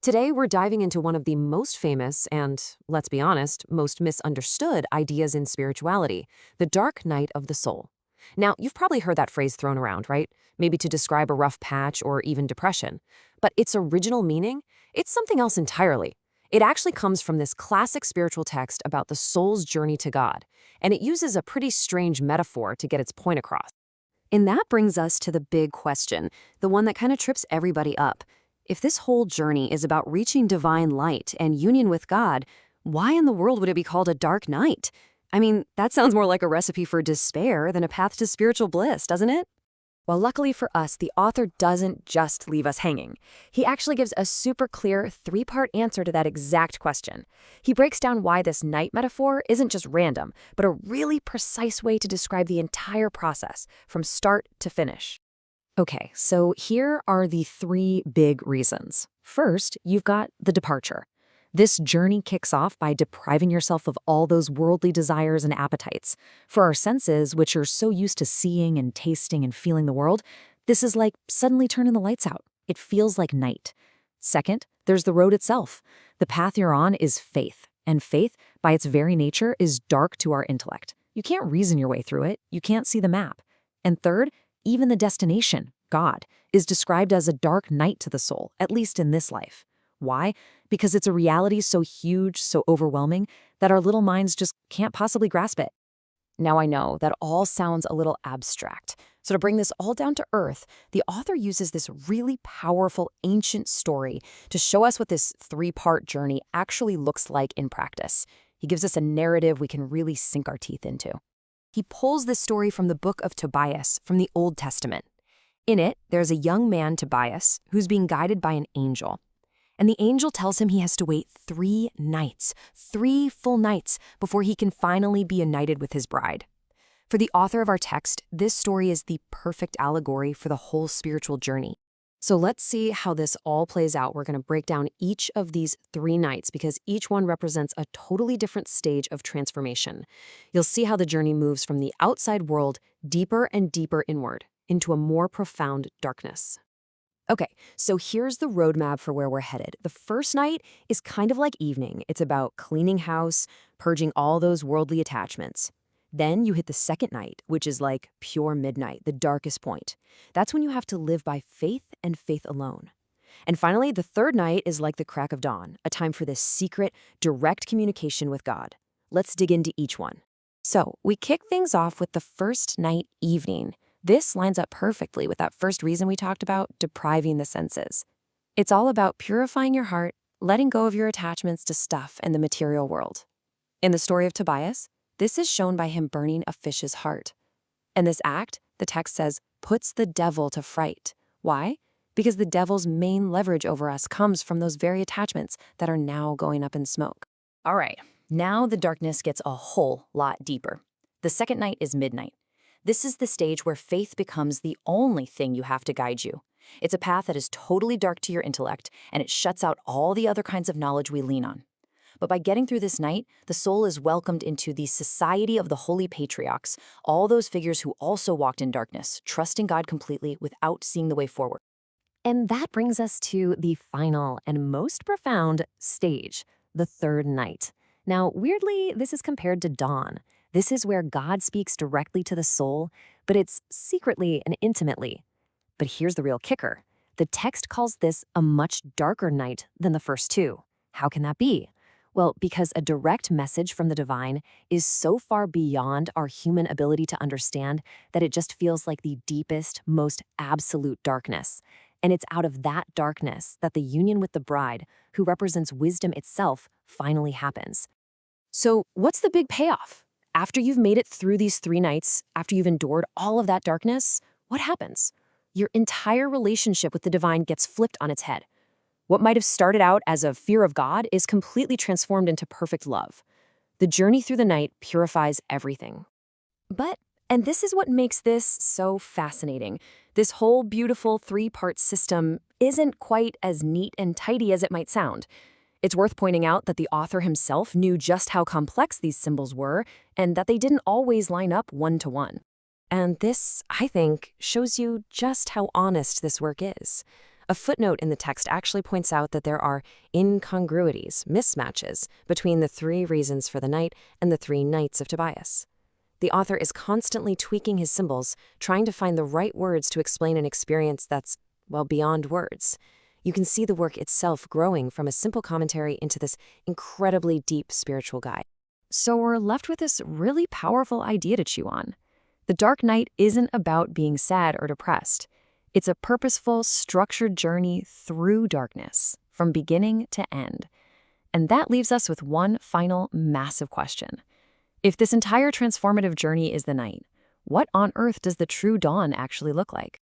Today, we're diving into one of the most famous and, let's be honest, most misunderstood ideas in spirituality, the dark night of the soul. Now, you've probably heard that phrase thrown around, right? Maybe to describe a rough patch or even depression. But its original meaning? It's something else entirely. It actually comes from this classic spiritual text about the soul's journey to God, and it uses a pretty strange metaphor to get its point across. And that brings us to the big question, the one that kind of trips everybody up. If this whole journey is about reaching divine light and union with God, why in the world would it be called a dark night? I mean, that sounds more like a recipe for despair than a path to spiritual bliss, doesn't it? Well, luckily for us, the author doesn't just leave us hanging. He actually gives a super clear three-part answer to that exact question. He breaks down why this night metaphor isn't just random, but a really precise way to describe the entire process, from start to finish. Okay, so here are the three big reasons. First, you've got the departure. This journey kicks off by depriving yourself of all those worldly desires and appetites. For our senses, which are so used to seeing and tasting and feeling the world, this is like suddenly turning the lights out. It feels like night. Second, there's the road itself. The path you're on is faith, and faith, by its very nature, is dark to our intellect. You can't reason your way through it. You can't see the map. And third, even the destination, God, is described as a dark night to the soul, at least in this life. Why? Because it's a reality so huge, so overwhelming, that our little minds just can't possibly grasp it. Now I know that all sounds a little abstract. So to bring this all down to earth, the author uses this really powerful ancient story to show us what this three-part journey actually looks like in practice. He gives us a narrative we can really sink our teeth into. He pulls this story from the book of Tobias from the Old Testament. In it, there's a young man, Tobias, who's being guided by an angel. And the angel tells him he has to wait 3 nights, 3 full nights, before he can finally be united with his bride. For the author of our text, this story is the perfect allegory for the whole spiritual journey. So let's see how this all plays out. We're going to break down each of these 3 nights because each one represents a totally different stage of transformation. You'll see how the journey moves from the outside world deeper and deeper inward into a more profound darkness. Okay, so here's the roadmap for where we're headed. The first night is kind of like evening. It's about cleaning house, purging all those worldly attachments. Then you hit the second night, which is like pure midnight, the darkest point. That's when you have to live by faith and faith alone. And finally, the third night is like the crack of dawn, a time for this secret, direct communication with God. Let's dig into each one. So we kick things off with the first night evening. This lines up perfectly with that first reason we talked about, depriving the senses. It's all about purifying your heart, letting go of your attachments to stuff and the material world. In the story of Tobias, this is shown by him burning a fish's heart. And this act, the text says, puts the devil to fright. Why? Because the devil's main leverage over us comes from those very attachments that are now going up in smoke. All right, now the darkness gets a whole lot deeper. The second night is midnight. This is the stage where faith becomes the only thing you have to guide you. It's a path that is totally dark to your intellect, and it shuts out all the other kinds of knowledge we lean on. But by getting through this night, the soul is welcomed into the society of the holy patriarchs, all those figures who also walked in darkness, trusting God completely without seeing the way forward. And that brings us to the final and most profound stage, the third night. Now, weirdly, this is compared to dawn. This is where God speaks directly to the soul, but it's secretly and intimately. But here's the real kicker. The text calls this a much darker night than the first 2. How can that be? Well, because a direct message from the divine is so far beyond our human ability to understand that it just feels like the deepest, most absolute darkness. And it's out of that darkness that the union with the bride, who represents wisdom itself, finally happens. So what's the big payoff? After you've made it through these 3 nights, after you've endured all of that darkness, what happens? Your entire relationship with the divine gets flipped on its head. What might have started out as a fear of God is completely transformed into perfect love. The journey through the night purifies everything. And this is what makes this so fascinating. This whole beautiful 3-part system isn't quite as neat and tidy as it might sound. It's worth pointing out that the author himself knew just how complex these symbols were and that they didn't always line up one-to-one. And this, I think, shows you just how honest this work is. A footnote in the text actually points out that there are incongruities, mismatches, between the 3 reasons for the night and the 3 nights of Tobias. The author is constantly tweaking his symbols, trying to find the right words to explain an experience that's, well, beyond words. You can see the work itself growing from a simple commentary into this incredibly deep spiritual guide. So we're left with this really powerful idea to chew on. The Dark Night isn't about being sad or depressed. It's a purposeful, structured journey through darkness, from beginning to end. And that leaves us with one final massive question. If this entire transformative journey is the night, what on earth does the true dawn actually look like?